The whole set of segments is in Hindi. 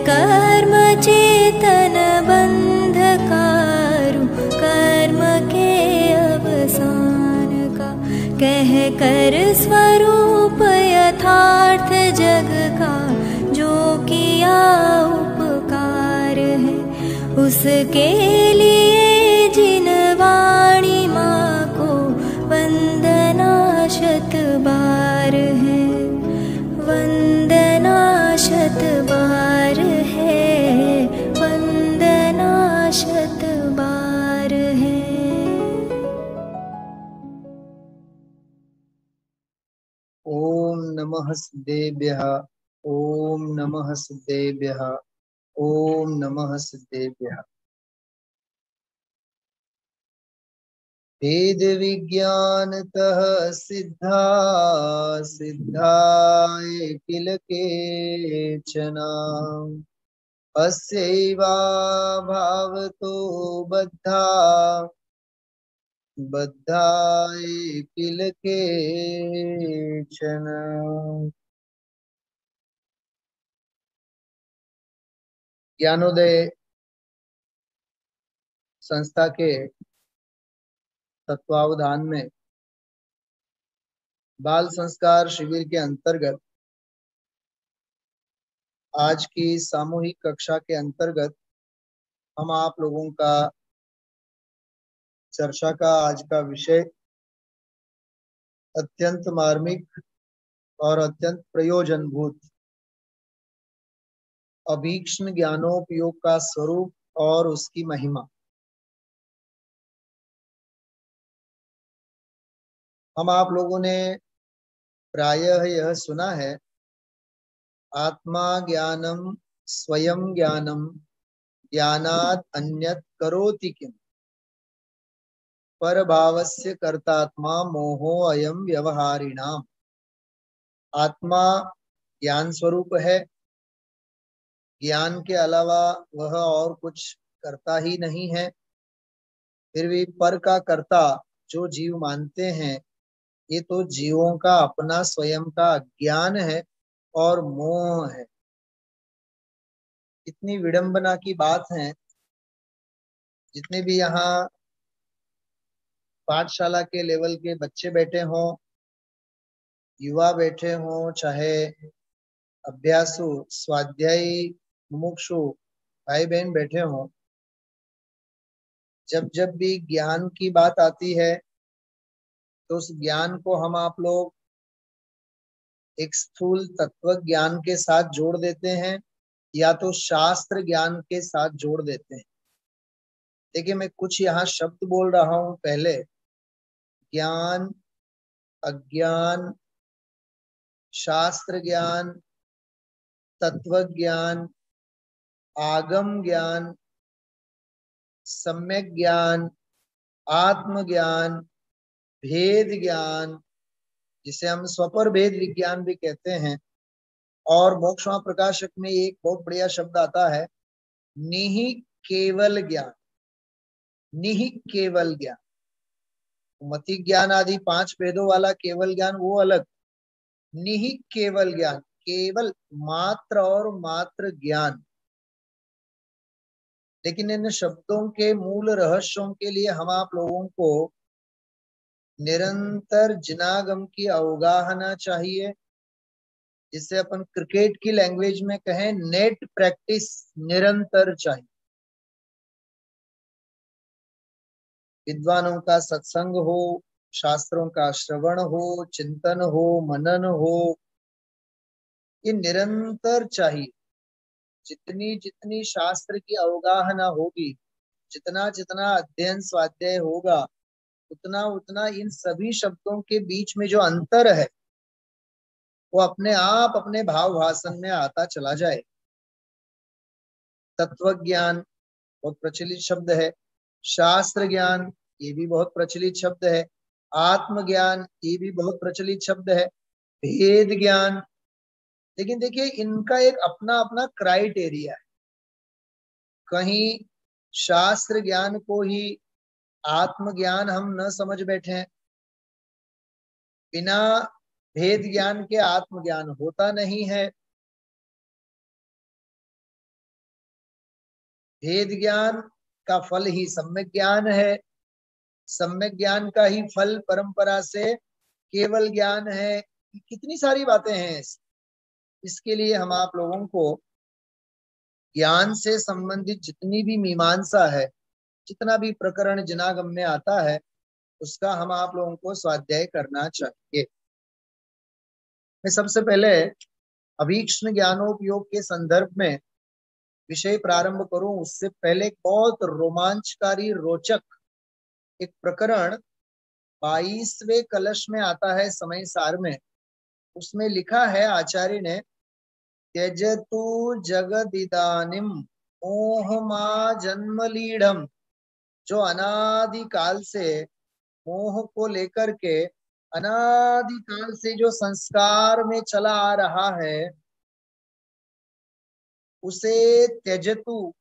कर्म चेतन बंधकारु कर्म के अवसान का, कह कर स्वरूप यथार्थ जग का, जो किया उपकार है उसके लिए जिन वाणी माँ को वंदना शत बार है, वंदना शत बार है, वंदना शत बार है। ओम नमः सिद्धेभ्यः, ओम नमः सिद्धेभ्यः, ओम नमः सिद्धेभ्यः। वेद विज्ञानतः सिद्धा सिद्धाय किल केचन, अस्यैवा भावतो बद्धा बद्धाय किल केचन। ज्ञानोदय संस्था के तत्वावधान में बाल संस्कार शिविर के अंतर्गत आज की सामूहिक कक्षा के अंतर्गत हम आप लोगों का चर्चा का आज का विषय अत्यंत मार्मिक और अत्यंत प्रयोजनभूत अभीक्ष्ण ज्ञानोपयोग का स्वरूप और उसकी महिमा। हम आप लोगों ने प्रायः यह सुना है, आत्मा ज्ञानम स्वयं ज्ञानम ज्ञानात् अन्यत् करोति किम, पर भावस्य कर्तात्मा मोहो अयम व्यवहारिणाम। आत्मा ज्ञान स्वरूप है, ज्ञान के अलावा वह और कुछ करता ही नहीं है। फिर भी पर का कर्ता जो जीव मानते हैं, ये तो जीवों का अपना स्वयं का ज्ञान है और मोह है। इतनी विडंबना की बात है। जितने भी यहाँ पाठशाला के लेवल के बच्चे बैठे हों, युवा बैठे हों, चाहे अभ्यासु स्वाध्यायी मुमुक्षु भाई बहन बैठे हों, जब जब भी ज्ञान की बात आती है तो उस ज्ञान को हम आप लोग एक स्थूल तत्व ज्ञान के साथ जोड़ देते हैं या तो शास्त्र ज्ञान के साथ जोड़ देते हैं। देखिए, मैं कुछ यहाँ शब्द बोल रहा हूं पहले। ज्ञान, अज्ञान, शास्त्र ज्ञान, तत्व ज्ञान, आगम ज्ञान, सम्यक ज्ञान, आत्मज्ञान, भेद ज्ञान, जिसे हम स्वपर भेद विज्ञान भी कहते हैं। और मोक्षमा प्रकाशक में एक बहुत बढ़िया शब्द आता है, निहि केवल ज्ञान। निहि केवल ज्ञान, मति ज्ञान आदि 5 भेदों वाला केवल ज्ञान वो अलग। निहि केवल ज्ञान, केवल मात्र और मात्र ज्ञान। लेकिन इन शब्दों के मूल रहस्यों के लिए हम आप लोगों को निरंतर जिनागम की अवगाहना चाहिए। जिसे अपन क्रिकेट की लैंग्वेज में कहें, नेट प्रैक्टिस निरंतर चाहिए। विद्वानों का सत्संग हो, शास्त्रों का श्रवण हो, चिंतन हो, मनन हो, ये निरंतर चाहिए। जितनी जितनी शास्त्र की अवगाहना होगी, जितना जितना अध्ययन स्वाध्याय होगा, उतना उतना इन सभी शब्दों के बीच में जो अंतर है वो अपने आप अपने भाव भाषण में आता चला जाए। तत्व ज्ञान बहुत प्रचलित शब्द है, शास्त्र ज्ञान ये भी बहुत प्रचलित शब्द है, आत्मज्ञान ये भी बहुत प्रचलित शब्द है, भेद ज्ञान। लेकिन देखिए, इनका एक अपना अपना क्राइटेरिया है। कहीं शास्त्र ज्ञान को ही आत्मज्ञान हम न समझ बैठे हैं। बिना भेद ज्ञान के आत्मज्ञान होता नहीं है। भेद ज्ञान का फल ही सम्यक ज्ञान है, सम्यक ज्ञान का ही फल परंपरा से केवल ज्ञान है। कितनी सारी बातें हैं इसके लिए हम आप लोगों को ज्ञान से संबंधित जितनी भी मीमांसा है, जितना भी प्रकरण जिनागम में आता है, उसका हम आप लोगों को स्वाध्याय करना चाहिए। मैं सबसे पहले अभीक्ष्ण ज्ञानोपयोग के संदर्भ में विषय प्रारंभ करूं उससे पहले बहुत रोमांचकारी रोचक एक प्रकरण 22वें कलश में आता है समय सार में। उसमें लिखा है आचार्य ने, त्यजतु जगदिदानिम मोहमा जन्म लीढ़म, जो अनादि काल से मोह को लेकर के अनादि काल से जो संस्कार में चला आ रहा है, उसे त्यजतु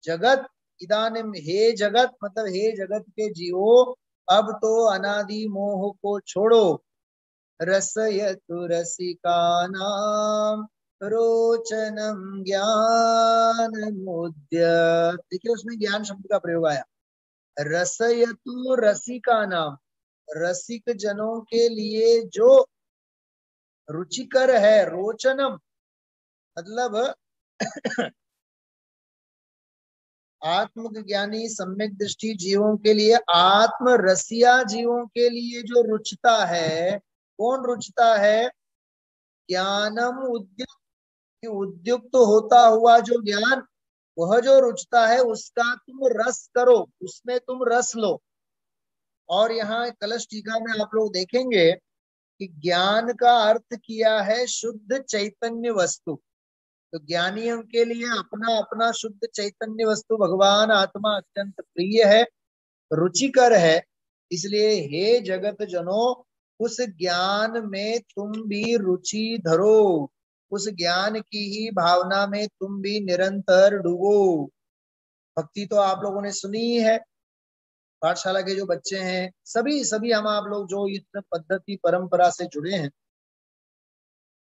जगत इदानिम, हे जगत मतलब हे जगत के जीवो, अब तो अनादि मोह को छोड़ो। रसयतु रसिका नाम रोचनम ज्ञान मुद्य। देखिए उसमें ज्ञान शब्द का प्रयोग आया। रसयतु रसिका नाम, रसिक जनों के लिए जो रुचिकर है, रोचनम मतलब आत्मज्ञानी सम्यक दृष्टि जीवों के लिए, आत्म रसिया जीवों के लिए जो रुचता है, कौन रुचता है? ज्ञानम उद्युक्त, उद्युक्त होता हुआ जो ज्ञान, वह जो रुचता है उसका तुम रस करो, उसमें तुम रस लो। और यहाँ कलश टीका में आप लोग देखेंगे कि ज्ञान का अर्थ किया है शुद्ध चैतन्य वस्तु। तो ज्ञानियों के लिए अपना अपना शुद्ध चैतन्य वस्तु भगवान आत्मा अत्यंत प्रिय है, रुचिकर है। इसलिए हे जगत जनों, उस ज्ञान में तुम भी रुचि धरो, उस ज्ञान की ही भावना में तुम भी निरंतर डूबो। भक्ति तो आप लोगों ने सुनी ही है, पाठशाला के जो बच्चे हैं सभी सभी हम आप लोग जो इस पद्धति परंपरा से जुड़े हैं,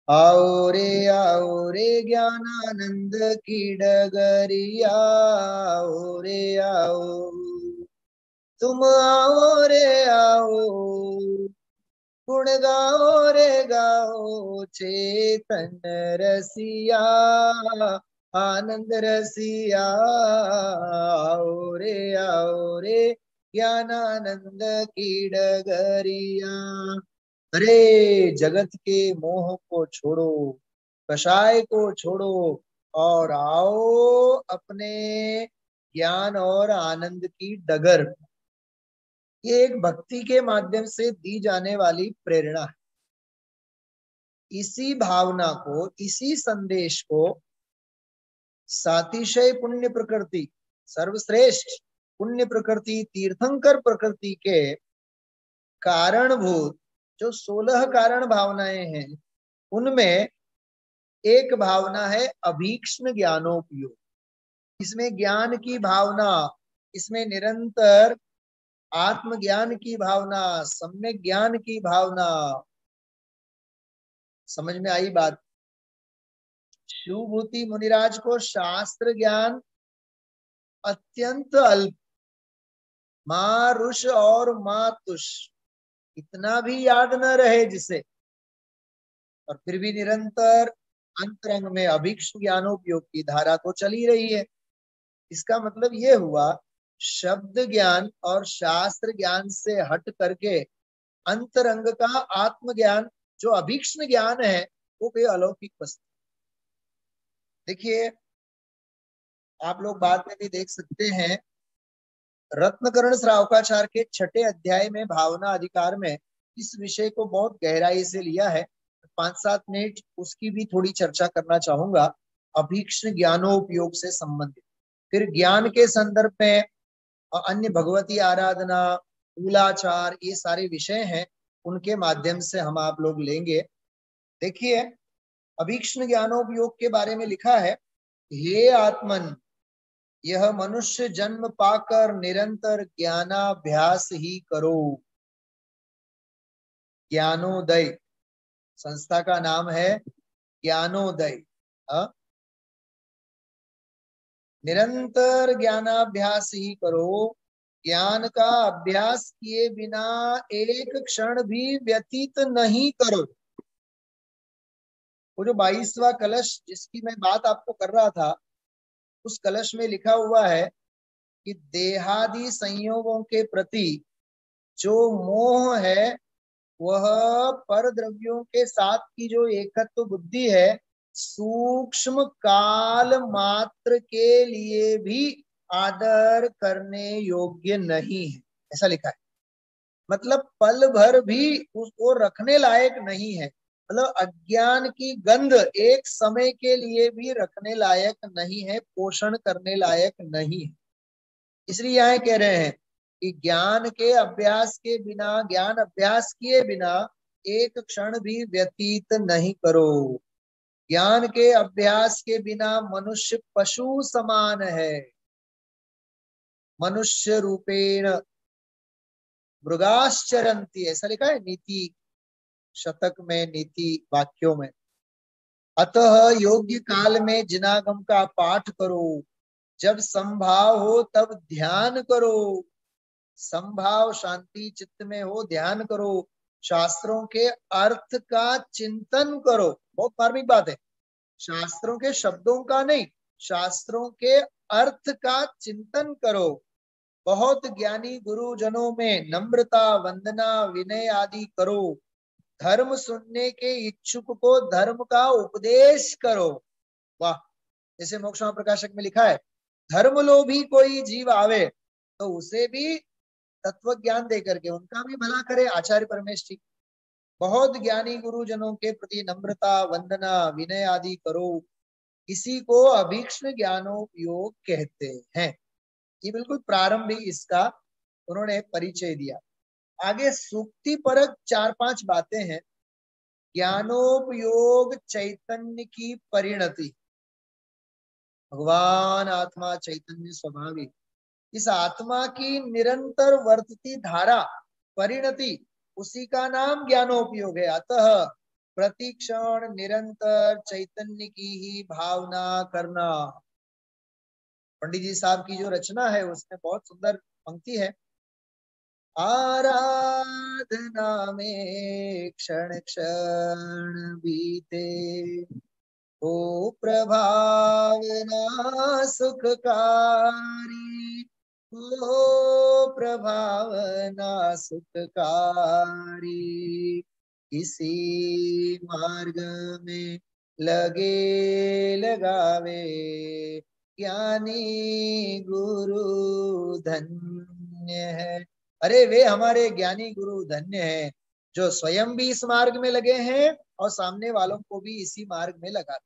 आओ रे ज्ञानानंद की डगरिया, आओ रे आओ, तुम आओ रे आओ, गुण गाओ रे गाओ, चेतन रसिया आनंद रसिया, आओ रे ज्ञानानंद की डगरिया। अरे जगत के मोह को छोड़ो, कषाय को छोड़ो और आओ अपने ज्ञान और आनंद की डगर। ये एक भक्ति के माध्यम से दी जाने वाली प्रेरणा है। इसी भावना को, इसी संदेश को सातिशय पुण्य प्रकृति, सर्वश्रेष्ठ पुण्य प्रकृति, तीर्थंकर प्रकृति के कारणभूत जो 16 कारण भावनाएं हैं, उनमें एक भावना है अभीक्ष्ण ज्ञानोपयोग। इसमें ज्ञान की भावना, इसमें निरंतर आत्मज्ञान की भावना, सम्यक ज्ञान की भावना। समझ में आई बात? शिवभूति मुनिराज को शास्त्र ज्ञान अत्यंत अल्प, माँ ऋष और माँ तुष इतना भी याद न रहे जिसे, और फिर भी निरंतर अंतरंग में अभीक्ष्ण ज्ञानोपयोग की धारा तो चली रही है। इसका मतलब ये हुआ, शब्द ज्ञान और शास्त्र ज्ञान से हट करके अंतरंग का आत्मज्ञान जो अभीक्ष्ण ज्ञान है, वो कोई अलौकिक वस्तु। देखिए आप लोग बाद में भी देख सकते हैं, रत्नकर्ण श्रावकाचार्य के 6ठे अध्याय में भावना अधिकार में इस विषय को बहुत गहराई से लिया है। 5-7 मिनट उसकी भी थोड़ी चर्चा करना चाहूंगा, अभीक्ष्ण ज्ञानोपयोग से संबंधित। फिर ज्ञान के संदर्भ में अन्य भगवती आराधना, मूलाचार, ये सारे विषय हैं, उनके माध्यम से हम आप लोग लेंगे। देखिए अभीक्ष्ण ज्ञानोपयोग के बारे में लिखा है, हे आत्मन, यह मनुष्य जन्म पाकर निरंतर ज्ञानाभ्यास ही करो। ज्ञानोदय संस्था का नाम है, ज्ञानोदय। निरंतर ज्ञानाभ्यास ही करो, ज्ञान का अभ्यास किए बिना एक क्षण भी व्यतीत नहीं करो। वो जो 22वां कलश जिसकी मैं बात आपको कर रहा था, उस कलश में लिखा हुआ है कि देहादि संयोगों के प्रति जो मोह है, वह पर द्रव्यों के साथ की जो एकत्व बुद्धि है, सूक्ष्म काल मात्र के लिए भी आदर करने योग्य नहीं है, ऐसा लिखा है। मतलब पल भर भी उसको रखने लायक नहीं है। मतलब अज्ञान की गंध एक समय के लिए भी रखने लायक नहीं है, पोषण करने लायक नहीं है। इसलिए यहाँ कह रहे हैं कि ज्ञान के अभ्यास के बिना, ज्ञान अभ्यास किए बिना एक क्षण भी व्यतीत नहीं करो। ज्ञान के अभ्यास के बिना मनुष्य पशु समान है। मनुष्य रूपेण मृगाश्चरंती, ऐसा लिखा है नीति शतक में, नीति वाक्यों में। अतः योग्य काल में जिनागम का पाठ करो, जब संभाव हो तब ध्यान करो। संभाव शांति चित्त में हो, ध्यान करो। शास्त्रों के अर्थ का चिंतन करो। बहुत मार्मिक बात है, शास्त्रों के शब्दों का नहीं, शास्त्रों के अर्थ का चिंतन करो। बहुत ज्ञानी गुरुजनों में नम्रता, वंदना, विनय आदि करो। धर्म सुनने के इच्छुक को धर्म का उपदेश करो। वाह, जैसे मोक्ष प्रकाशक में लिखा है, धर्म लोभी कोई जीव आवे तो उसे भी तत्व ज्ञान दे करके उनका भी भला करे, आचार्य परमेश जी। बहुत ज्ञानी गुरुजनों के प्रति नम्रता, वंदना, विनय आदि करो। इसी को अभीक्ष्ण ज्ञानोपयोग कहते हैं। ये बिल्कुल प्रारंभ ही इसका उन्होंने परिचय दिया। आगे सूक्ति परक 4-5 बातें हैं। ज्ञानोपयोग चैतन्य की परिणति। भगवान आत्मा चैतन्य स्वभावी, इस आत्मा की निरंतर वर्तती धारा, परिणति, उसी का नाम ज्ञानोपयोग है। अतः प्रतिक्षण निरंतर चैतन्य की ही भावना करना। पंडित जी साहब की जो रचना है उसमें बहुत सुंदर पंक्ति है, आराधना में क्षण क्षण बीते, ओ प्रभावना सुखकारी, ओ प्रभावना सुखकारी। इसी मार्ग में लगे लगावे, ज्ञानी गुरु धन्य है। अरे वे हमारे ज्ञानी गुरु धन्य हैं, जो स्वयं भी इस मार्ग में लगे हैं और सामने वालों को भी इसी मार्ग में लगाते हैं।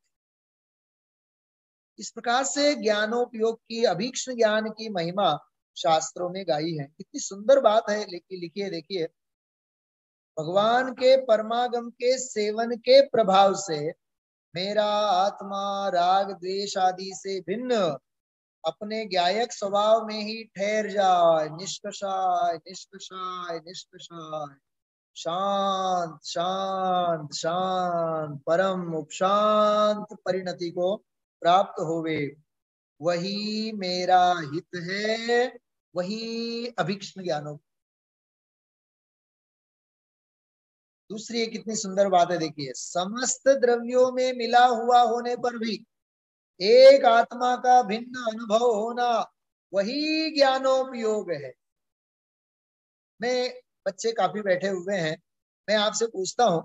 इस प्रकार से ज्ञानोपयोग की, अभीक्ष्ण ज्ञान की महिमा शास्त्रों में गाई है। कितनी सुंदर बात है, लिखिए देखिए, भगवान के परमागम के सेवन के प्रभाव से मेरा आत्मा राग द्वेष आदि से भिन्न अपने ज्ञायक स्वभाव में ही ठहर जाए, निष्कषाय निष्कषाय निष्कषाय, शांत शांत शांत, परम उपशांत परिणति को प्राप्त होवे, वही मेरा हित है, वही अभीक्ष्ण ज्ञानो। दूसरी एक कितनी सुंदर बात है, देखिए, समस्त द्रव्यों में मिला हुआ होने पर भी एक आत्मा का भिन्न अनुभव होना, वही ज्ञानोपयोग है। मैं, बच्चे काफी बैठे हुए हैं, मैं आपसे पूछता हूं,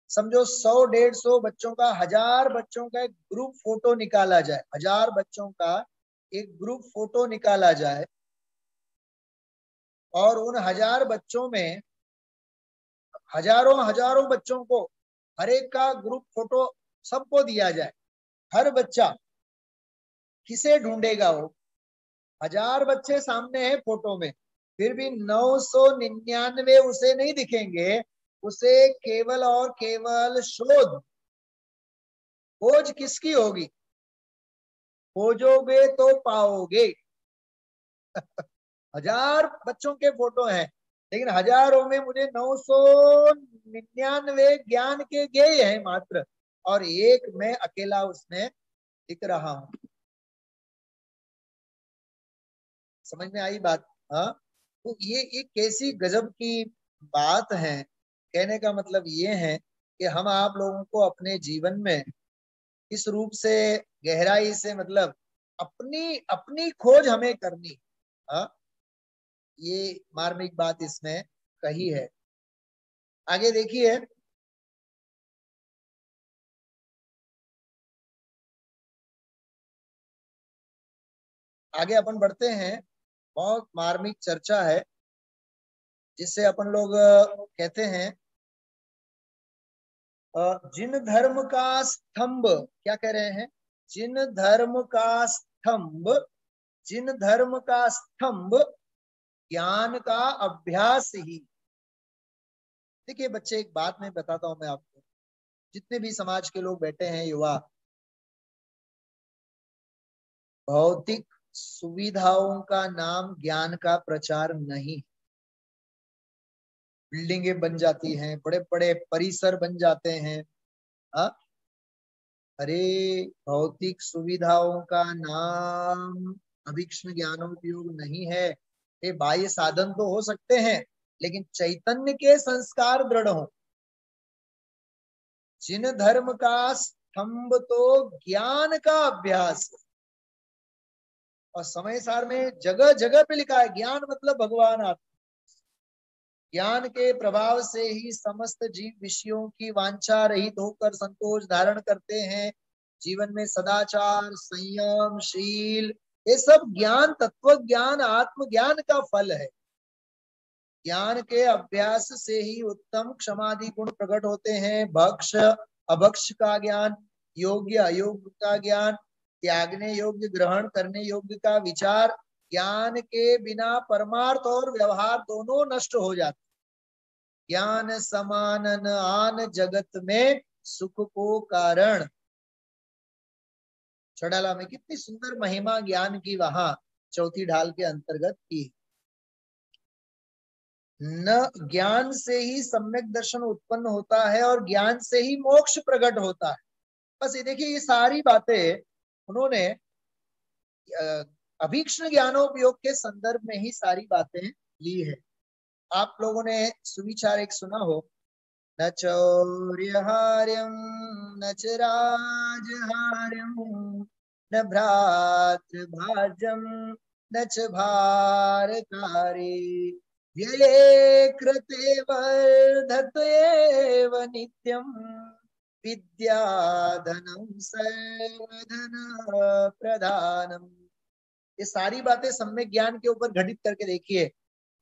समझो 100-150 बच्चों का, 1000 बच्चों का एक ग्रुप फोटो निकाला जाए, 1000 बच्चों का एक ग्रुप फोटो निकाला जाए, और उन 1000 बच्चों में हजारों हजारों बच्चों को हर एक का ग्रुप फोटो सबको दिया जाए, हर बच्चा किसे ढूंढेगा? वो 1000 बच्चे सामने हैं फोटो में, फिर भी 999 उसे नहीं दिखेंगे। उसे केवल और केवल शोध, खोज किसकी होगी? खोजोगे तो पाओगे। 1000 बच्चों के फोटो हैं, लेकिन हजारों में मुझे 999 ज्ञान के ज्ञेय हैं मात्र, और एक मैं अकेला उसमें दिख रहा हूं। समझ में आई बात? हाँ, तो ये कैसी गजब की बात है। कहने का मतलब ये है कि हम आप लोगों को अपने जीवन में इस रूप से गहराई से मतलब अपनी अपनी खोज हमें करनी। हाँ, ये मार्मिक बात इसमें कही है। आगे देखिए, आगे अपन बढ़ते हैं। बहुत मार्मिक चर्चा है जिससे अपन लोग कहते हैं जिन धर्म का स्तंभ, क्या कह रहे हैं, जिन धर्म का स्तंभ, जिन धर्म का स्तंभ ज्ञान का अभ्यास ही। देखिए बच्चे, एक बात मैं बताता हूं मैं आपको, जितने भी समाज के लोग बैठे हैं, युवा, भौतिक सुविधाओं का नाम ज्ञान का प्रचार नहीं। बिल्डिंगें बन जाती हैं, बड़े बड़े परिसर बन जाते हैं। हाँ, अरे भौतिक सुविधाओं का नाम अभीक्ष्ण ज्ञानोपयोग नहीं है। ये बाह्य साधन तो हो सकते हैं, लेकिन चैतन्य के संस्कार दृढ़ हो। जिन धर्म का स्तंभ तो ज्ञान का अभ्यास है। और समय सार में जगह जगह पे लिखा है ज्ञान मतलब भगवान आत्मा। ज्ञान के प्रभाव से ही समस्त जीव विषयों की वांछा रहित होकर संतोष धारण करते हैं। जीवन में सदाचार, संयम, शील, ये सब ज्ञान, तत्व ज्ञान, आत्मज्ञान का फल है। ज्ञान के अभ्यास से ही उत्तम क्षमादि गुण प्रकट होते हैं। भक्ष अभक्ष का ज्ञान, योग्य अयोग्य का ज्ञान, त्यागने योग्य ग्रहण करने योग्य का विचार। ज्ञान के बिना परमार्थ और व्यवहार दोनों नष्ट हो जाते। ज्ञान समान न आन जगत में सुख को कारण। चढ़ाला में कितनी सुंदर महिमा ज्ञान की वहां चौथी ढाल के अंतर्गत की। न ज्ञान से ही सम्यक दर्शन उत्पन्न होता है और ज्ञान से ही मोक्ष प्रकट होता है। बस ये देखिए, ये सारी बातें उन्होंने अभीक्ष्ण ज्ञानोपयोग के संदर्भ में ही सारी बातें ली है। आप लोगों ने सुविचार एक सुना हो, न चौर्यहार्यम न च राजहार्यम न भ्रातृभाज्यम न च भारकारी व्यये कृते वर्धतेव नित्यम विद्याधनम सर्वधन प्रधानम। ये सारी बातें सम्यक ज्ञान के ऊपर घटित करके देखिए।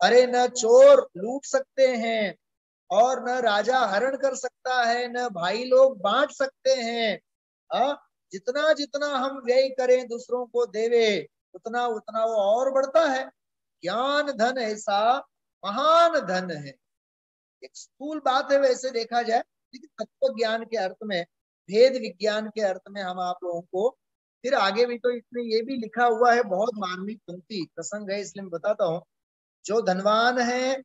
अरे न चोर लूट सकते हैं, और न राजा हरण कर सकता है, न भाई लोग बांट सकते हैं। जितना जितना हम व्यय करें दूसरों को देवे, उतना उतना वो और बढ़ता है। ज्ञान धन ऐसा महान धन है। एक स्थूल बात है वैसे देखा जाए, लेकिन तत्व ज्ञान के अर्थ में, भेद विज्ञान के अर्थ में हम आप लोगों को फिर आगे भी तो इसमें ये भी लिखा हुआ है, बहुत मार्मिक पंक्ति प्रसंग है इसलिए मैं बताता हूँ। जो धनवान है,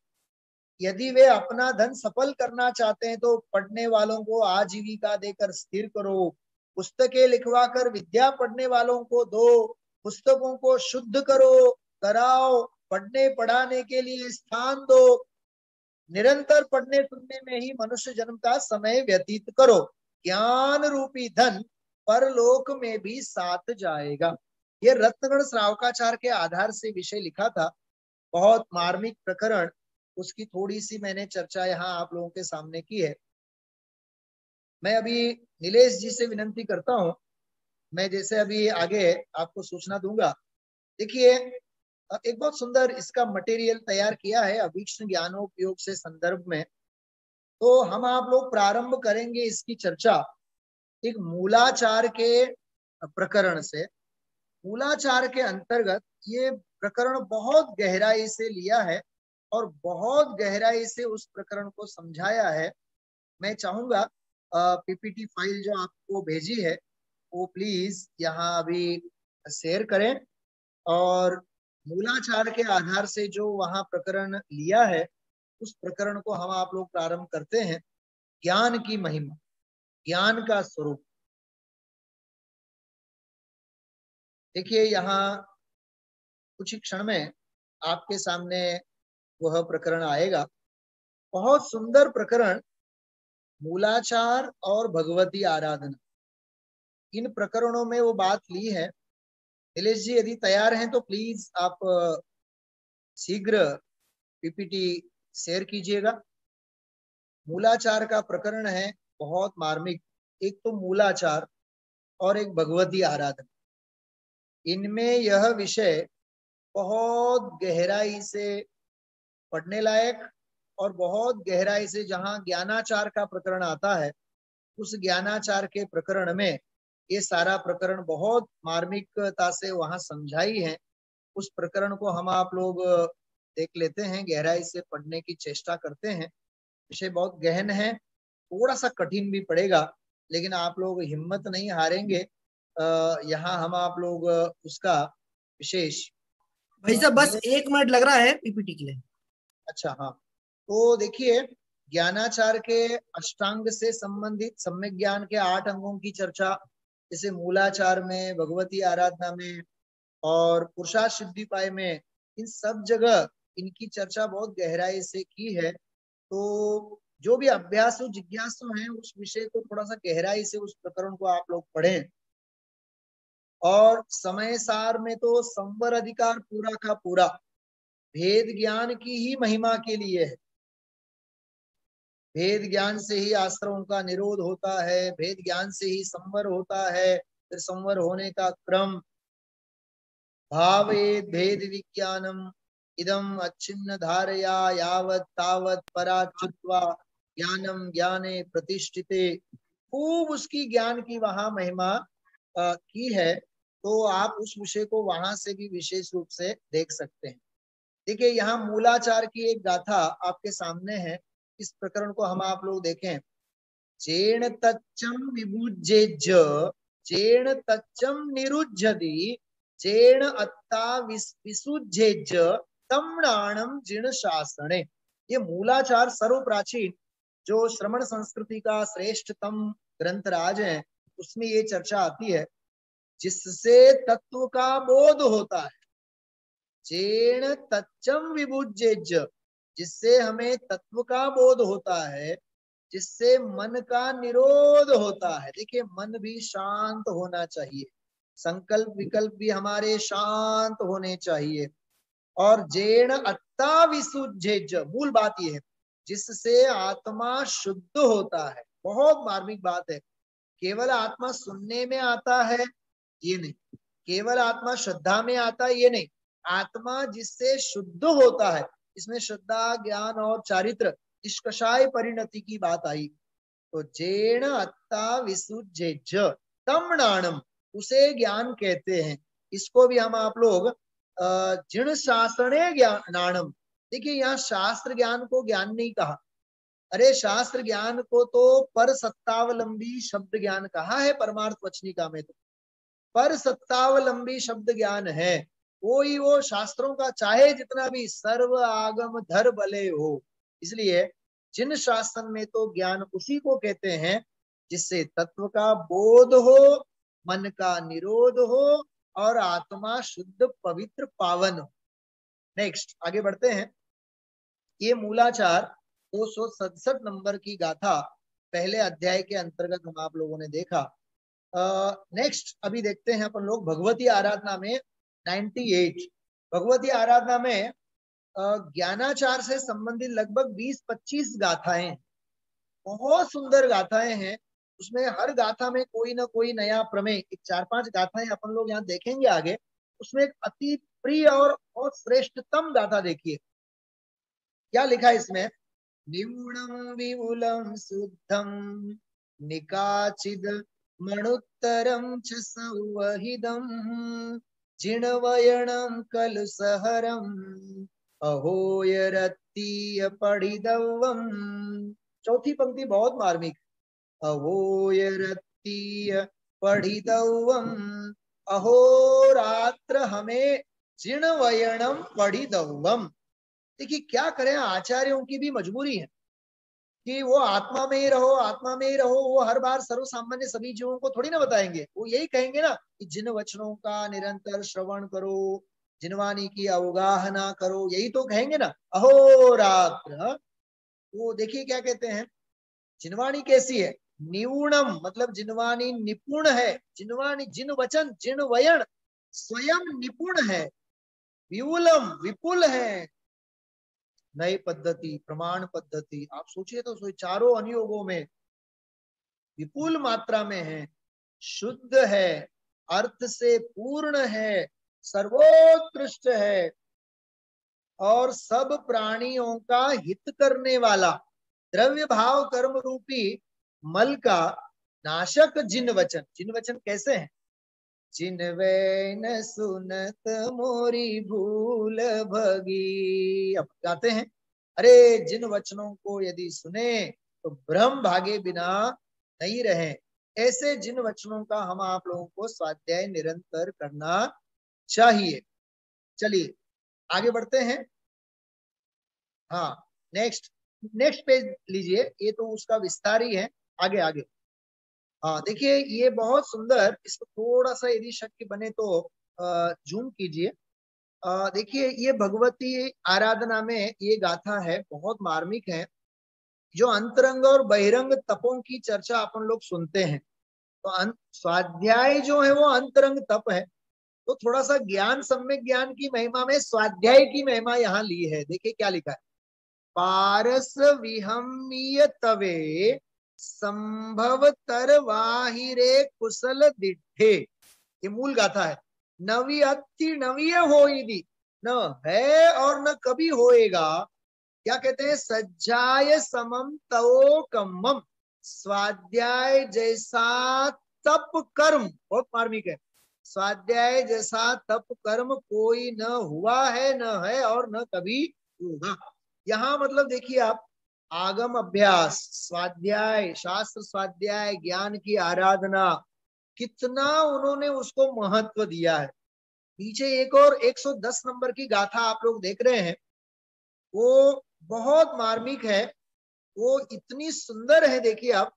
यदि वे अपना धन सफल करना चाहते हैं तो पढ़ने वालों को आजीविका देकर स्थिर करो, पुस्तकें लिखवा कर विद्या पढ़ने वालों को दो, पुस्तकों को शुद्ध करो, कराओ, पढ़ने पढ़ाने के लिए स्थान दो, निरंतर पढ़ने सुनने में ही मनुष्य जन्म का समय व्यतीत करो। ज्ञान रूपी धन परलोक में भी साथ जाएगा। ये रत्नगण श्रावकाचार के आधार से विषय लिखा था, बहुत मार्मिक प्रकरण। उसकी थोड़ी सी मैंने चर्चा यहाँ आप लोगों के सामने की है। मैं अभी नीलेश जी से विनंती करता हूँ, मैं जैसे अभी आगे आपको सूचना दूंगा। देखिए, एक बहुत सुंदर इसका मटेरियल तैयार किया है अभीक्ष्ण ज्ञानोपयोग से संदर्भ में। तो हम आप लोग प्रारंभ करेंगे इसकी चर्चा एक मूलाचार के प्रकरण से। मूलाचार के अंतर्गत ये प्रकरण बहुत गहराई से लिया है और बहुत गहराई से उस प्रकरण को समझाया है। मैं चाहूंगा पीपीटी फाइल जो आपको भेजी है वो प्लीज यहाँ अभी शेयर करें, और मूलाचार के आधार से जो वहां प्रकरण लिया है उस प्रकरण को हम आप लोग प्रारंभ करते हैं। ज्ञान की महिमा, ज्ञान का स्वरूप। देखिए यहाँ कुछ ही क्षण में आपके सामने वह प्रकरण आएगा। बहुत सुंदर प्रकरण, मूलाचार और भगवती आराधना, इन प्रकरणों में वो बात ली है। नीलेश जी यदि तैयार हैं तो प्लीज आप शीघ्र पीपीटी शेयर कीजिएगा। मूलाचार का प्रकरण है बहुत मार्मिक। एक तो मूलाचार और एक भगवती आराधना, इनमें यह विषय बहुत गहराई से पढ़ने लायक और बहुत गहराई से, जहां ज्ञानाचार का प्रकरण आता है उस ज्ञानाचार के प्रकरण में ये सारा प्रकरण बहुत मार्मिकता से वहां समझाई है। उस प्रकरण को हम आप लोग देख लेते हैं, गहराई से पढ़ने की चेष्टा करते हैं। विषय बहुत गहन है, थोड़ा सा कठिन भी पड़ेगा, लेकिन आप लोग हिम्मत नहीं हारेंगे। यहाँ हम आप लोग उसका विशेष भाई साहब बस 1 मिनट लग रहा है पीपीटी के लिए। अच्छा हाँ, तो देखिए ज्ञानाचार के अष्टांग से संबंधित सम्यक ज्ञान के 8 अंगों की चर्चा जैसे मूलाचार में, भगवती आराधना में और पुरुषार्थ सिद्धिपाय में, इन सब जगह इनकी चर्चा बहुत गहराई से की है। तो जो भी अभ्यासु जिज्ञासु हैं उस विषय को थोड़ा सा गहराई से उस प्रकरण को आप लोग पढ़ें। और समय सार में तो संवर अधिकार पूरा का पूरा भेद ज्ञान की ही महिमा के लिए है। भेद ज्ञान से ही आश्रमों का निरोध होता है, भेद ज्ञान से ही संवर होता है। फिर संवर होने का क्रम, भावेद भेद विज्ञानम इदम अच्छिन्न धारया यावत तावत पराच्युत्वा ज्ञानम ज्ञाने प्रतिष्ठिते। खूब उसकी ज्ञान की वहां महिमा की है। तो आप उस विषय को वहां से भी विशेष रूप से देख सकते हैं। देखिए यहाँ मूलाचार की एक गाथा आपके सामने है, इस प्रकरण को हम आप लोग देखें। चेण तच्चम विभुज्येज चेण तच्चम निरुज्यति चेण अत्ता विसुज्येज तम्णाणम जिण शासने। ये मूलाचार सर्व प्राचीन जो श्रमण संस्कृति का श्रेष्ठतम ग्रंथराज है, उसमें ये चर्चा आती है। जिससे तत्व का बोध होता है, चेण तच्चम विभुज्येज, जिससे हमें तत्व का बोध होता है, जिससे मन का निरोध होता है। देखिए मन भी शांत होना चाहिए, संकल्प विकल्प भी हमारे शांत होने चाहिए। और जेण अत्ता विसुज्येज, मूल बात यह है, जिससे आत्मा शुद्ध होता है। बहुत मार्मिक बात है। केवल आत्मा सुनने में आता है ये नहीं, केवल आत्मा श्रद्धा में आता है ये नहीं, आत्मा जिससे शुद्ध होता है। इसमें श्रद्धा, ज्ञान और चारित्र, निष्कषाय परिणति की बात आई। तो जेण अत्ता विसुज्येज तम्णाणम, उसे ज्ञान कहते हैं। इसको भी हम आप लोग जिण शासने ज्ञानाणम। देखिए यहाँ शास्त्र ज्ञान को ज्ञान नहीं कहा। अरे शास्त्र ज्ञान को तो पर सत्तावलंबी शब्द ज्ञान कहा है परमार्थ वचनिका में। तो पर सत्तावलंबी शब्द ज्ञान है, कोई वो शास्त्रों का चाहे जितना भी सर्व आगम धर भले हो। इसलिए जिन शासन में तो ज्ञान उसी को कहते हैं जिससे तत्व का बोध हो, मन का निरोध हो और आत्मा शुद्ध पवित्र पावन हो। नेक्स्ट आगे बढ़ते हैं। ये मूलाचार 267 नंबर की गाथा पहले अध्याय के अंतर्गत हम आप लोगों ने देखा। नेक्स्ट अभी देखते हैं अपन लोग भगवती आराधना में 98। भगवती आराधना में ज्ञानाचार से संबंधित लगभग 20-25 गाथाएं, बहुत सुंदर गाथाएं हैं। उसमें हर गाथा में कोई ना कोई नया प्रमेय, एक 4-5 गाथाएं अपन लोग यहाँ देखेंगे आगे। उसमें एक अति प्रिय और श्रेष्ठतम गाथा देखिए क्या लिखा है इसमें। निगुणं विपुलं शुद्धं निकाचिद मणुत्तरं च संवहितं जिणवयनं कलुषहरम् अहोयरत्तीय पढ़िदव्वम। चौथी पंक्ति बहुत मार्मिक। अहोयरत्तीय पढ़िदव्वम, अहोरात्र हमें जिणवयणम पढ़िदव्वम। देखिए क्या करें, आचार्यों की भी मजबूरी है कि वो आत्मा में ही रहो, आत्मा में ही रहो। वो हर बार सर्व सामान्य सभी जीवों को थोड़ी ना बताएंगे। वो यही कहेंगे ना कि जिन वचनों का निरंतर श्रवण करो, जिनवाणी की अवगाहना करो, यही तो कहेंगे ना, अहोरात्र। वो देखिए क्या कहते हैं, जिनवाणी कैसी है, न्यूनम मतलब जिनवाणी निपुण है, जिनवाणी जिन वचन जिन वयन स्वयं निपुण है, विपुलम विपुल है, नई पद्धति प्रमाण पद्धति, आप सोचिए तो चारों अनुयोगों में विपुल मात्रा में है, शुद्ध है, अर्थ से पूर्ण है, सर्वोत्कृष्ट है, और सब प्राणियों का हित करने वाला, द्रव्य भाव कर्म रूपी मल का नाशक जिन वचन। जिन वचन कैसे हैं, जिन वैन सुनत मोरी भूल भगी। अब गाते हैं, अरे जिन वचनों को यदि सुने तो भ्रम भागे बिना नहीं रहे, ऐसे जिन वचनों का हम आप लोगों को स्वाध्याय निरंतर करना चाहिए। चलिए आगे बढ़ते हैं। हाँ, नेक्स्ट नेक्स्ट पेज लीजिए, ये तो उसका विस्तार ही है, आगे आगे। हाँ देखिए, ये बहुत सुंदर, इसको थोड़ा सा यदि शक्य बने तो जूम कीजिए। देखिए ये भगवती आराधना में ये गाथा है, बहुत मार्मिक है। जो अंतरंग और बहिरंग तपों की चर्चा अपन लोग सुनते हैं, तो स्वाध्याय जो है वो अंतरंग तप है, तो थोड़ा सा ज्ञान सम्यक ज्ञान की महिमा में स्वाध्याय की महिमा यहाँ ली है। देखिए क्या लिखा है, पारस विहम्य तवे संभव तरवाहिरे कुशल दिठे, ये मूल गाथा है। नवी अति नवीय होइदी, न है और न कभी होएगा, क्या कहते हैं, सज्जाय समम तवो कम्मम, स्वाध्याय जैसा तप कर्म, बहुत मार्मिक है, स्वाध्याय जैसा तप कर्म कोई न हुआ है, न है और न कभी होगा। यहाँ मतलब देखिए आप, आगम अभ्यास, स्वाध्याय, शास्त्र स्वाध्याय, ज्ञान की आराधना, कितना उन्होंने उसको महत्व दिया है। पीछे एक और 110 नंबर की गाथा आप लोग देख रहे हैं, वो बहुत मार्मिक है, वो इतनी सुंदर है। देखिए आप,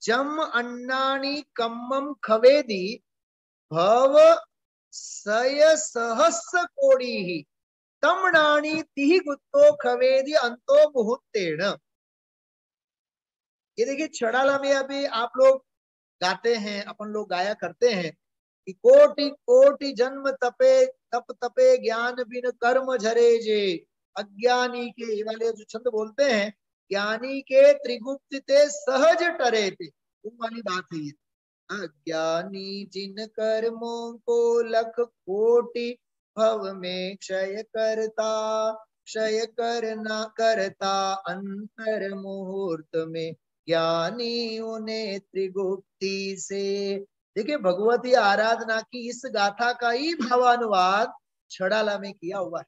जम अन्नानी कम्मम खवेदी भव सय सहस्र कोड़ी ही तमनानी तिहि गुत्तो खवेदी अंतो मुहूर्तेण। ये देखिए छड़ाला में अभी आप लोग गाते हैं, अपन लोग गाया करते हैं कि कोटि कोटि जन्म तपे तप तपे ज्ञान बिन कर्म झरे जे, अज्ञानी के, ये वाले जो छंद बोलते हैं, ज्ञानी के त्रिगुप्त ते सहज टरे थे, वो वाली बात है ये। अज्ञानी जिन कर्मों को लख कोटि भव में क्षय करता, क्षय करना करता अंतर मुहूर्त में, ज्ञानी उन्हें त्रिगुप्ति से। देखिए भगवती आराधना की इस गाथा का ही भावानुवाद छड़ाला में किया हुआ है।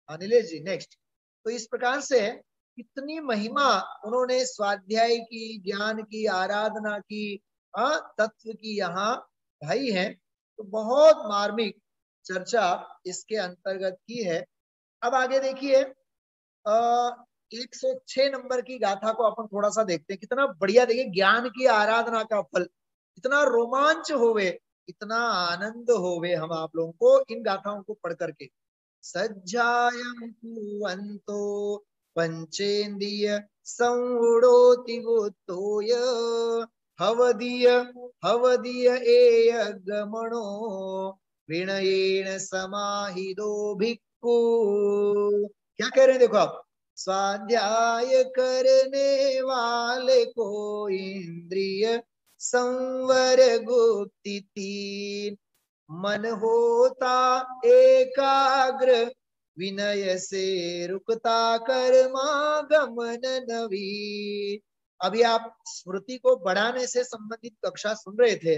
अनिलेश जी नेक्स्ट। तो इस प्रकार से कितनी महिमा उन्होंने स्वाध्याय की, ज्ञान की, आराधना की, तत्व की यहाँ भाई है। तो बहुत मार्मिक चर्चा इसके अंतर्गत की है। अब आगे देखिए 106 नंबर की गाथा को अपन थोड़ा सा देखते हैं, कितना बढ़िया। देखिए ज्ञान की आराधना का फल, इतना रोमांच होवे, इतना आनंद होवे हम आप लोगों को इन गाथाओं को पढ़ करके। सज्जायं कुर्वन्तो पंचेन्द्रिय संवृणोति गुत्तोय हवदीय हवदीय एयगमणो विनयेन समाहितो भिक्खु। क्या कह रहे हैं देखो आप, स्वाध्याय करने वाले को इंद्रिय संवर गुप्ति तीन, मन होता एकाग्र विनय से रुकता कर्मा गमन नवी। अभी आप स्मृति को बढ़ाने से संबंधित कक्षा सुन रहे थे,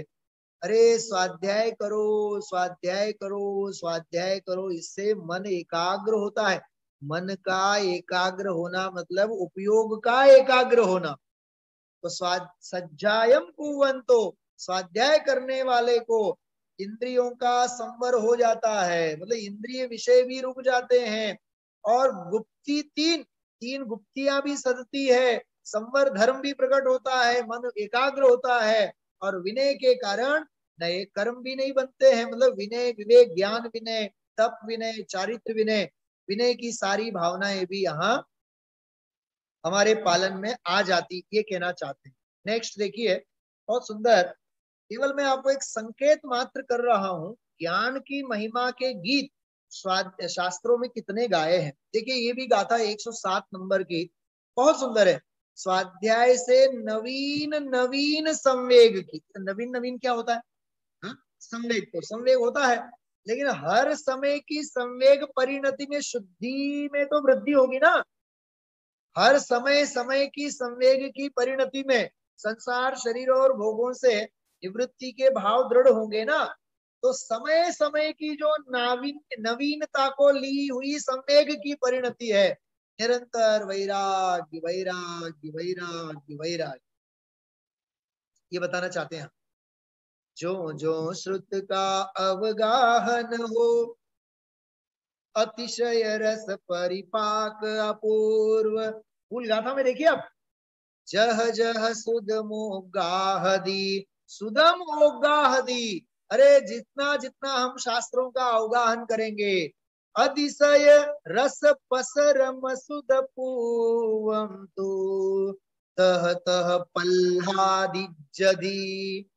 अरे स्वाध्याय करो स्वाध्याय करो स्वाध्याय करो, इससे मन एकाग्र होता है। मन का एकाग्र होना मतलब उपयोग का एकाग्र होना। तो सज्जायम कुवंतो, स्वाध्याय करने वाले को इंद्रियों का संवर हो जाता है, मतलब इंद्रिय विषय भी रुक जाते हैं, और गुप्ती तीन गुप्तियां भी सदती है, संवर धर्म भी प्रकट होता है, मन एकाग्र होता है, और विनय के कारण नए कर्म भी नहीं बनते हैं, मतलब विनय विवेक ज्ञान विनय तप विनय, चारित्र विनय, विनय की सारी भावनाएं भी यहाँ हमारे पालन में आ जाती, ये कहना चाहते हैं। नेक्स्ट देखिए, बहुत सुंदर, केवल मैं आपको एक संकेत मात्र कर रहा हूं, ज्ञान की महिमा के गीत शास्त्रों में कितने गाए हैं। देखिए ये भी गाथा 107 नंबर की बहुत सुंदर है। स्वाध्याय से नवीन नवीन संवेग की, नवीन नवीन क्या होता है? हाँ? संवेग, तो संवेग होता है, लेकिन हर समय की संवेग परिणति में शुद्धि में तो वृद्धि होगी ना। हर समय समय की संवेग की परिणति में संसार शरीर और भोगों से निवृत्ति के भाव दृढ़ होंगे ना। तो समय समय की जो नवीनता को ली हुई संवेग की परिणति है, निरंतर वैराग्य वैराग्य वैराग्य वैराग्य, ये बताना चाहते हैं। जो जो श्रुत का अवगाहन हो, अतिशय रस परिपाक अपूर्व। भूल गाथा में देखिए आप, जह जह सुदमोगाहदी, सुदम ओगाहदी, अरे जितना जितना हम शास्त्रों का अवगाहन करेंगे, अतिशय रस पसरम सुद पूवम तो तह तह पल्हादि जदी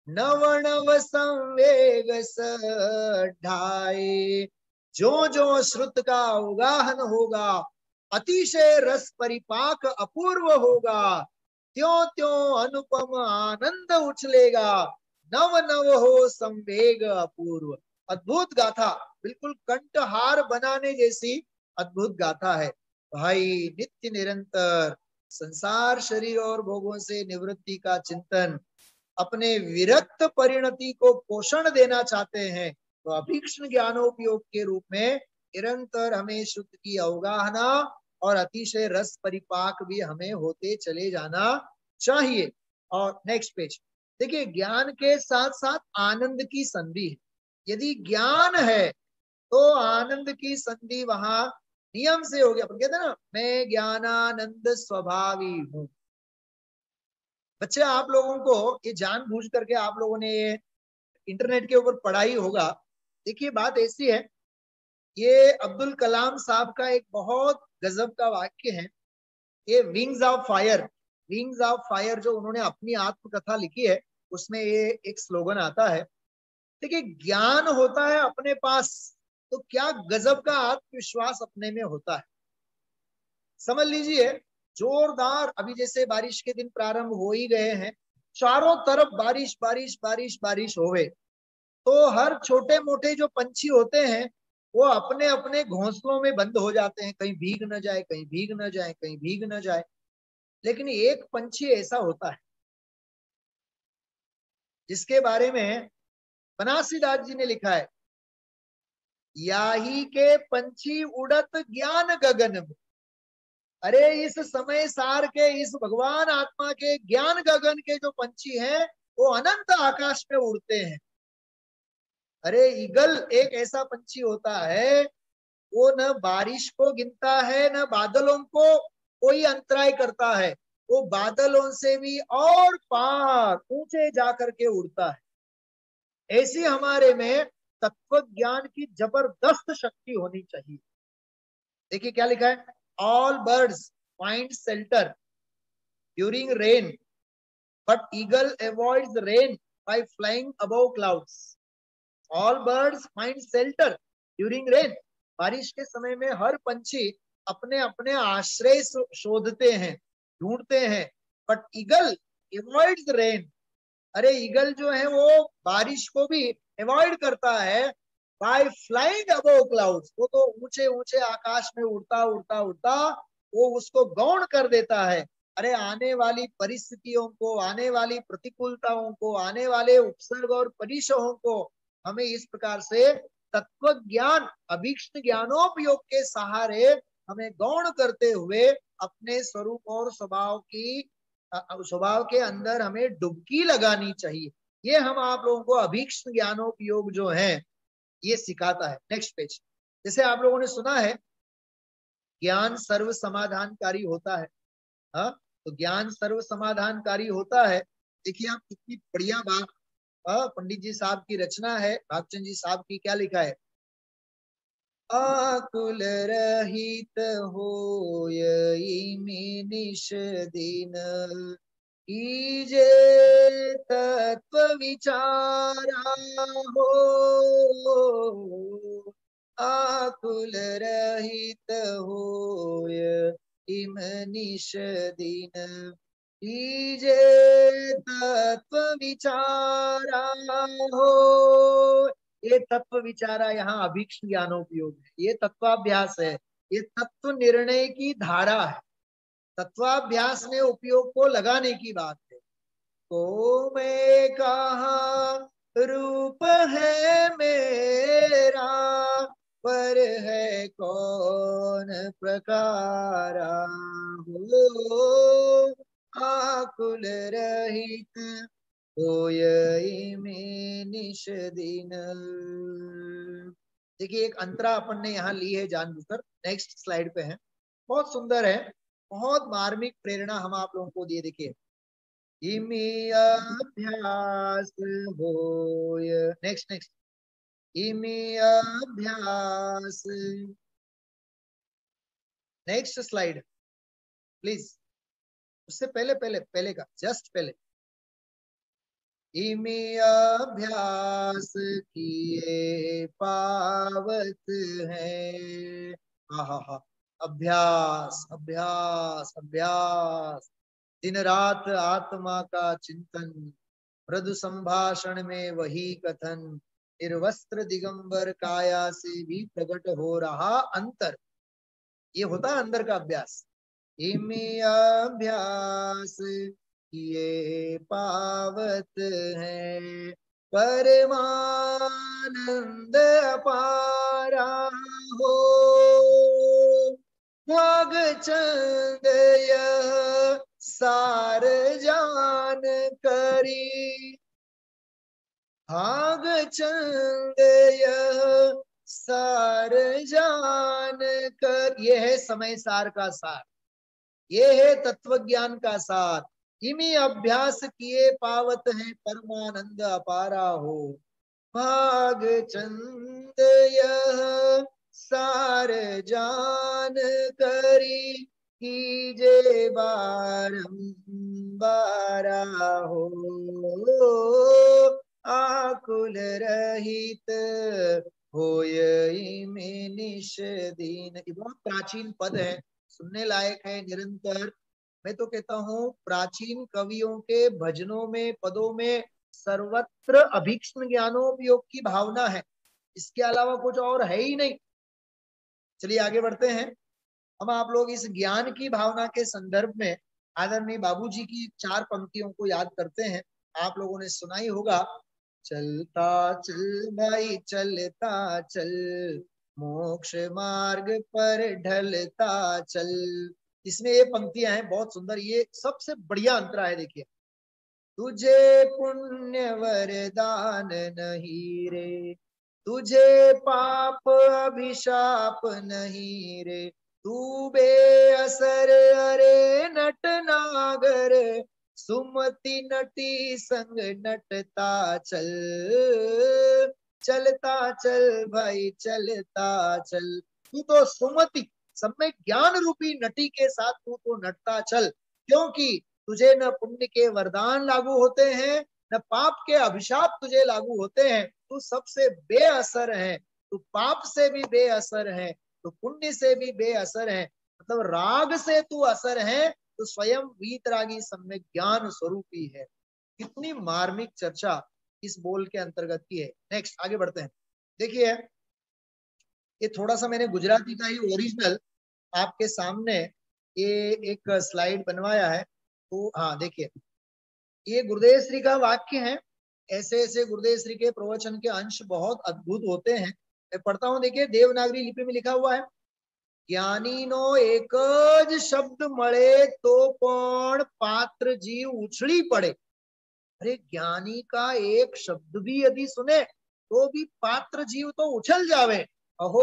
नव नव संवेग सढ़ाए। जो जो श्रुत का अवगाहन होगा, अतिशय रस परिपाक अपूर्व होगा, त्यों त्यों अनुपम आनंद उछलेगा, नव नव हो संवेग अपूर्व। अद्भुत गाथा, बिल्कुल कंठहार बनाने जैसी अद्भुत गाथा है भाई। नित्य निरंतर संसार शरीर और भोगों से निवृत्ति का चिंतन, अपने विरक्त परिणति को पोषण देना चाहते हैं, तो अभीक्ष्ण ज्ञानोपयोग के रूप में निरंतर हमें शुद्ध की अवगाहना और अतिशय रस परिपाक भी हमें होते चले जाना चाहिए। और नेक्स्ट पेज देखिए, ज्ञान के साथ साथ आनंद की संधि है। यदि ज्ञान है तो आनंद की संधि वहां नियम से होगी। अपन कहते हैं ना, मैं ज्ञानानंद स्वभावी हूं। बच्चे आप लोगों को ये जानबूझ करके आप लोगों ने ये इंटरनेट के ऊपर पढ़ाई होगा। देखिए बात ऐसी है, ये अब्दुल कलाम साहब का एक बहुत गजब का वाक्य है, ये wings of fire, wings of fire जो उन्होंने अपनी आत्मकथा लिखी है, उसमें ये एक स्लोगन आता है। देखिए ज्ञान होता है अपने पास, तो क्या गजब का आत्मविश्वास अपने में होता है। समझ लीजिए, जोरदार अभी जैसे बारिश के दिन प्रारंभ हो ही गए हैं, चारों तरफ बारिश बारिश बारिश बारिश होवे, तो हर छोटे मोटे जो पंछी होते हैं वो अपने अपने घोंसलों में बंद हो जाते हैं, कहीं भीग न जाए, कहीं भीग न जाए, कहीं भीग न जाए। लेकिन एक पंछी ऐसा होता है जिसके बारे में बनासीदास जी ने लिखा है, याही के पंछी उड़त ज्ञान गगन में। अरे इस समय सार के, इस भगवान आत्मा के ज्ञान गगन के जो पंछी हैं वो अनंत आकाश में उड़ते हैं। अरे ईगल एक ऐसा पंछी होता है, वो न बारिश को गिनता है न बादलों को कोई अंतराय करता है, वो बादलों से भी और पार ऊंचे जाकर के उड़ता है। ऐसी हमारे में तत्व ज्ञान की जबरदस्त शक्ति होनी चाहिए। देखिए क्या लिखा है, all birds find shelter during rain but eagle avoids rain by flying above clouds. All birds find shelter during rain, बारिश के समय में हर पंछी अपने अपने आश्रय शोधते हैं, ढूंढते हैं, बट ईगल अवॉइड्स रेन। अरे ईगल जो है वो बारिश को भी अवॉइड करता है बाय फ्लाइंग अबव क्लाउड्स। वो तो ऊंचे ऊंचे आकाश में उड़ता उड़ता उड़ता वो उसको गौण कर देता है। अरे आने वाली परिस्थितियों को, आने वाली प्रतिकूलताओं को, आने वाले उपसर्ग और परिसहों को हमें इस प्रकार से तत्व ज्ञान, अभीक्ष्ण ज्ञानोपयोग के सहारे हमें गौण करते हुए अपने स्वरूप और स्वभाव के अंदर हमें डुबकी लगानी चाहिए। ये हम आप लोगों को अभीक्ष्ण ज्ञानोपयोग जो है ये सिखाता है। नेक्स्ट पेज, जैसे आप लोगों ने सुना है ज्ञान सर्व समाधानकारी होता है। हाँ, तो ज्ञान सर्व समाधानकारी होता है। देखिए आप कितनी बढ़िया बात पंडित जी साहब की रचना है, भागचंद जी साहब की, क्या लिखा है, आकुल रहित होय इमि निश दिन कीजे तत्व विचारा हो आकुल रहित होय इम निश दिन कीजे तत्व विचारा हो। ये तत्व विचारा यहाँ अभीक्ष ज्ञानोपयोग है, ये तत्वाभ्यास है, ये तत्व निर्णय की धारा है, तत्वाभ्यास में उपयोग को लगाने की बात है। तो मैं कहा रूप है मेरा पर है कौन प्रकारा हो आकुल रहित होय इमे निश दिन। देखिए एक अंतरा अपन ने यहाँ ली है जानबूझकर, नेक्स्ट स्लाइड पे है, बहुत सुंदर है, बहुत मार्मिक प्रेरणा हम आप लोगों को दिए। देखिए इमी अभ्यास होय, नेक्स्ट नेक्स्ट, इमी अभ्यास, नेक्स्ट स्लाइड प्लीज, उससे पहले पहले पहले का जस्ट पहले, इमी अभ्यास किए पावत है। हा अभ्यास अभ्यास अभ्यास, दिन रात आत्मा का चिंतन, मृदु संभाषण में वही कथन, निर्वस्त्र दिगंबर काया से भी प्रकट हो रहा अंतर, ये होता है अंदर का अभ्यास। इमी अभ्यास किए पावत है परमानंद अपारा हो भाग चंद यह सार जान करी, भाग चंद यह सार जान कर, ये है समय सार का सार, ये है तत्व ज्ञान का सार। इमी अभ्यास किए पावत है परमानंद अपारा हो भाग चंद यह सार जान करी कीजे बारंबारा हो आकुल रहित होय इमे निश दिन। ये बहुत प्राचीन पद है, सुनने लायक है निरंतर। मैं तो कहता हूँ प्राचीन कवियों के भजनों में, पदों में सर्वत्र अभीक्ष्ण ज्ञानोपयोग की भावना है, इसके अलावा कुछ और है ही नहीं। चलिए आगे बढ़ते हैं। हम आप लोग इस ज्ञान की भावना के संदर्भ में आदरणीय बाबूजी की 4 पंक्तियों को याद करते हैं। आप लोगों ने सुना ही होगा, चलता चल भाई चलता चल मोक्ष मार्ग पर ढलता चल। इसमें ये पंक्तियां हैं बहुत सुंदर, ये सबसे बढ़िया अंतरा है। देखिए, तुझे पुण्य वरदान नहीं रे, तुझे पाप अभिशाप नहीं रे, तू बेअसर अरे नट नागर सुमति नटी संग नटता चल, चलता चल भाई चलता चल। तू तो सुमति सम्यक ज्ञान रूपी नटी के साथ तू तो नटता चल, क्योंकि तुझे न पुण्य के वरदान लागू होते हैं, न पाप के अभिशाप तुझे लागू होते हैं। तू सबसे बेअसर है, तू पाप से भी बेअसर है, तू पुण्य से भी बेअसर है, मतलब राग से तू असर है, तो स्वयं वीतरागी सम्यक ज्ञान स्वरूपी है। कितनी मार्मिक चर्चा इस बोल के अंतर्गत की है। नेक्स्ट आगे बढ़ते हैं। देखिए ये थोड़ा सा मैंने गुजराती का ही ओरिजिनल आपके सामने ये एक स्लाइड बनवाया है। तो हाँ देखिए, ये गुरुदेव श्री का वाक्य है। ऐसे ऐसे गुरुदेव श्री के प्रवचन के अंश बहुत अद्भुत होते हैं। मैं पढ़ता हूँ, देखिए देवनागरी लिपि में लिखा हुआ है, ज्ञानी नो एक ज शब्द मळे तो पण पात्र जीव उछड़ी पड़े। अरे ज्ञानी का एक शब्द भी यदि सुने तो भी पात्र जीव तो उछल जावे। अहो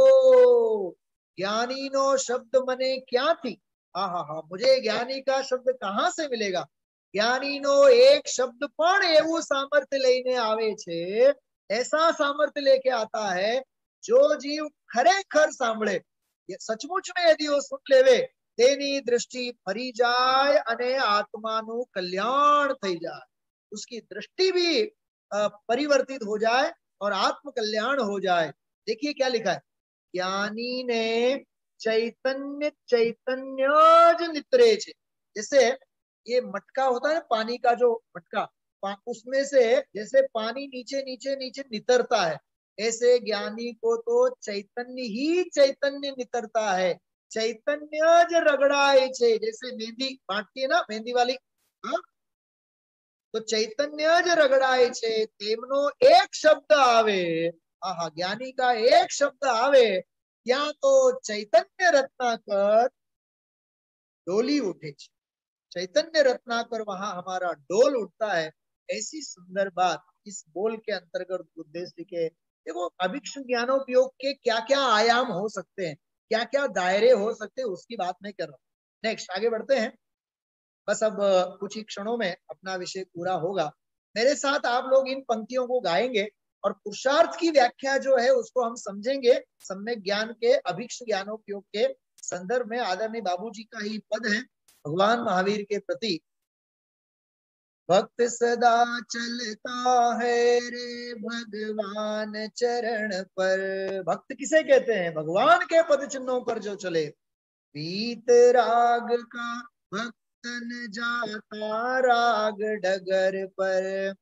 ज्ञानी नो शब्द मने क्या थी, हा मुझे ज्ञानी का शब्द कहाँ से मिलेगा। ज्ञानी नो एक शब्द पण एवं सामर्थ्य लेने आवे छे, ऐसा सामर्थ्य लेके आता है जो जीव खरेखर सांभळे, सचमुच में यदि वो सुन लेवे, तेनी दृष्टि फरी जाए अने आत्मानु कल्याण थई जाए, उसकी दृष्टि भी परिवर्तित हो जाए और आत्म कल्याण हो जाए। देखिए क्या लिखा है, ज्ञानी ने चैतन्य चैतन्यज नित्रे छे, जैसे ये मटका होता है पानी का, जो मटका उसमें से जैसे पानी नीचे नीचे नीचे नितरता है, ऐसे ज्ञानी को तो चैतन्य ही चैतन्य नितरता है। चैतन्यज रगड़ाए छे, जैसे मेहंदी बांटती है ना मेहंदी वाली, हाँ, तो चैतन्यज रगड़ाए छे, तेमनो एक शब्द आवे, आहा, ज्ञानी का एक शब्द आवे, ત્યાં तो चैतन्य रत्नाकर डोली उठे, चैतन्य रत्नाकर वहां हमारा डोल उठता है। ऐसी सुंदर बात इस बोल के अंतर्गत उद्देश्य के, देखो अभिक्षु ज्ञानोपयोग के क्या क्या आयाम हो सकते हैं, क्या क्या दायरे हो सकते हैं, उसकी बात मैं कर रहा हूँ। नेक्स्ट आगे बढ़ते हैं, बस अब कुछ ही क्षणों में अपना विषय पूरा होगा। मेरे साथ आप लोग इन पंक्तियों को गाएंगे और पुरुषार्थ की व्याख्या जो है उसको हम समझेंगे सम्यक ज्ञान के अभिक्षु ज्ञानोपयोग के संदर्भ में। आदरणीय बाबूजी का ही पद है भगवान महावीर के प्रति, भक्त सदा चलता है रे भगवान चरण पर। भक्त किसे कहते हैं, भगवान के पद चिन्हों पर जो चले। पीत राग का भक्तन जाता राग डगर पर,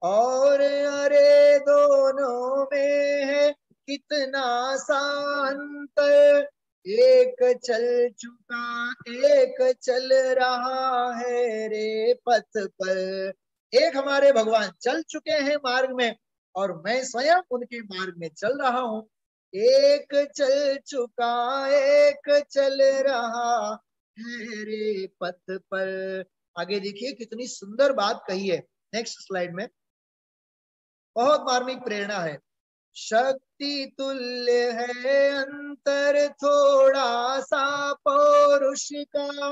और अरे दोनों में है कितना सा अंतर, एक चल चुका एक चल रहा है रे पथ पर। एक हमारे भगवान चल चुके हैं मार्ग में और मैं स्वयं उनके मार्ग में चल रहा हूं। एक चल चुका एक चल रहा है रे पथ पर। आगे देखिए कितनी सुंदर बात कही है नेक्स्ट स्लाइड में, बहुत मार्मिक प्रेरणा है। शक्ति तुल्य है अंतर थोड़ा सा पौरुष का,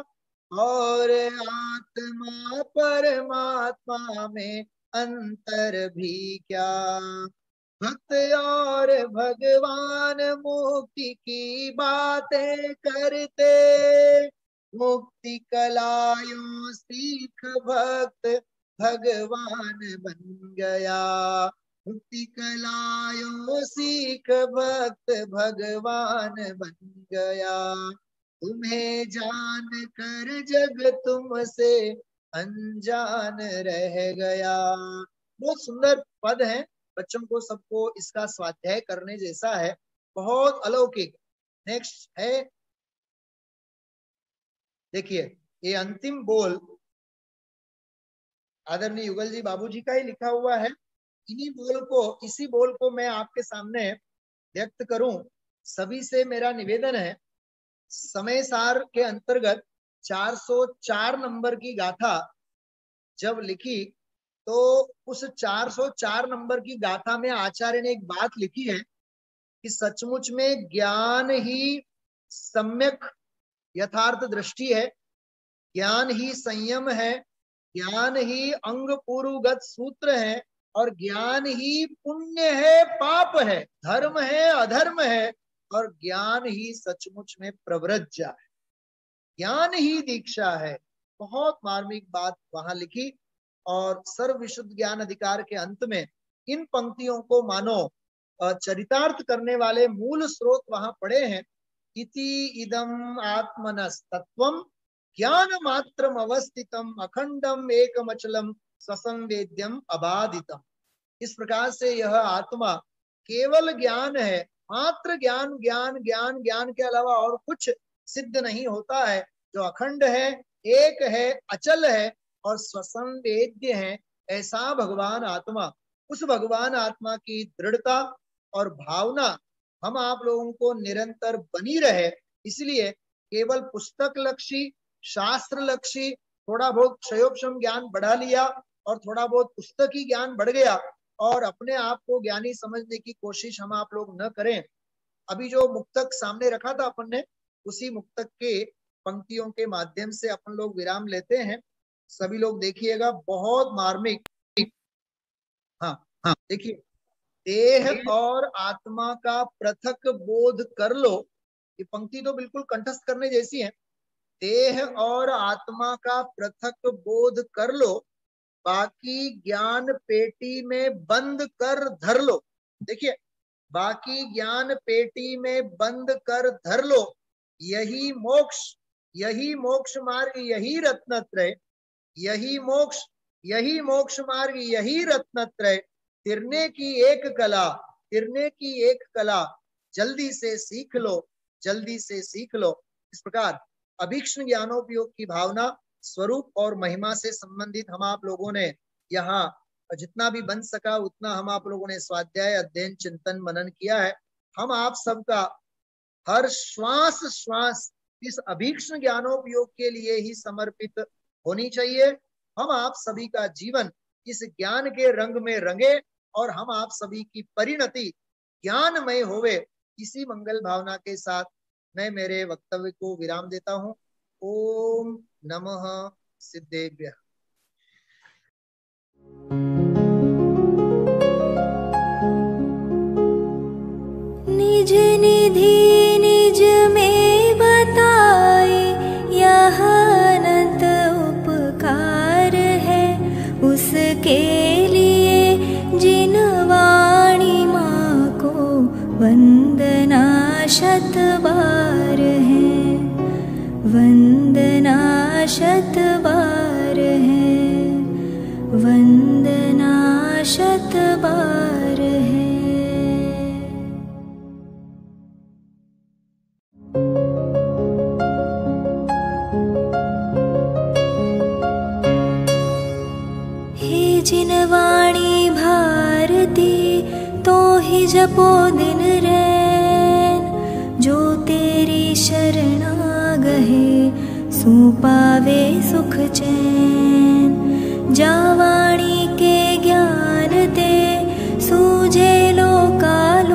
और आत्मा परमात्मा में अंतर भी क्या। भक्त और भगवान मुक्ति की बातें करते, मुक्ति कलायों सीख भक्त भगवान बन गया। मुक्ति कलायों सीख भक्त भगवान बन गया, तुम्हें जान कर जग तुमसे अनजान रह गया। बहुत सुंदर पद है, बच्चों को सबको इसका स्वाध्याय करने जैसा है, बहुत अलौकिक। नेक्स्ट है, देखिए ये अंतिम बोल आदरणीय युगल जी बाबूजी का ही लिखा हुआ है। इसी बोल को मैं आपके सामने व्यक्त करूं। सभी से मेरा निवेदन है, समय सार के अंतर्गत 404 नंबर की गाथा जब लिखी तो उस 404 नंबर की गाथा में आचार्य ने एक बात लिखी है कि सचमुच में ज्ञान ही सम्यक यथार्थ दृष्टि है, ज्ञान ही संयम है, ज्ञान ही अंग पूर्वगत सूत्र है, और ज्ञान ही पुण्य है पाप है, धर्म है अधर्म है, और ज्ञान ही सचमुच में प्रव्रज्या है, ज्ञान ही दीक्षा है। बहुत मार्मिक बात वहां लिखी। और सर्व विशुद्ध ज्ञान अधिकार के अंत में इन पंक्तियों को मानो चरितार्थ करने वाले मूल स्रोत वहां पड़े हैं। इति इदम आत्मनस तत्वम ज्ञान मात्रम अवस्थितम अखंडम एकमचलम ससंवेद्यम अबाधितम। इस प्रकार से यह आत्मा केवल ज्ञान है, मात्र ज्ञान ज्ञान ज्ञान ज्ञान के अलावा और कुछ सिद्ध नहीं होता है, जो अखंड है, एक है, अचल है और स्वसंवेद्य है। ऐसा भगवान आत्मा, उस भगवान आत्मा की दृढ़ता और भावना हम आप लोगों को निरंतर बनी रहे। इसलिए केवल पुस्तक लक्षी शास्त्र लक्षी थोड़ा बहुत क्षयोपशम ज्ञान बढ़ा लिया और थोड़ा बहुत पुस्तकी ज्ञान बढ़ गया और अपने आप को ज्ञानी समझने की कोशिश हम आप लोग न करें। अभी जो मुक्तक सामने रखा था अपन ने, उसी मुक्तक के पंक्तियों के माध्यम से अपन लोग विराम लेते हैं। सभी लोग देखिएगा, बहुत मार्मिक। हाँ हाँ देखिए, देह और आत्मा का पृथक बोध कर लो। ये पंक्ति तो बिल्कुल कंठस्थ करने जैसी है। देह और आत्मा का पृथक बोध कर लो, बाकी ज्ञान पेटी में बंद कर धर लो। देखिए, बाकी ज्ञान पेटी में बंद कर धर लो, यही मोक्ष मार्ग, यही रत्नत्रय, यही मोक्ष मार्ग, यही रत्नत्रय। तिरने की एक कला जल्दी से सीख लो। इस प्रकार अभीक्ष्ण ज्ञानोपयोग की भावना, स्वरूप और महिमा से संबंधित हम आप लोगों ने यहाँ जितना भी बन सका उतना हम आप लोगों ने स्वाध्याय, अध्ययन, चिंतन, मनन किया है। हम आप सबका हर श्वास इस अभीक्ष्ण ज्ञानोपयोग के लिए ही समर्पित होनी चाहिए। हम आप सभी का जीवन इस ज्ञान के रंग में रंगे और हम आप सभी की परिणति ज्ञानमय होवे। इसी मंगल भावना के साथ मैं मेरे वक्तव्य को विराम देता हूँ। ओम नमः सिद्धेभ्यः। निज निधि निज में बताए, यह अनंत उपकार है उसके लिए जिन वाणी माँ को वंदना शत बार है, वंदना शत बार है, वंदना शत बार है। हे जिन वाणी भारती तो ही जपो दिन रैन, जो तेरी शरणा गहे सो पावे सुख चैन। जा वाणी के ज्ञान ते सूझे लोकालोक,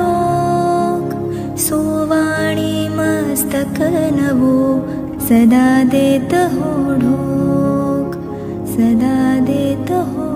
सो वाणी मस्तक नवो सदा देत हो ढोक, सदा देत हो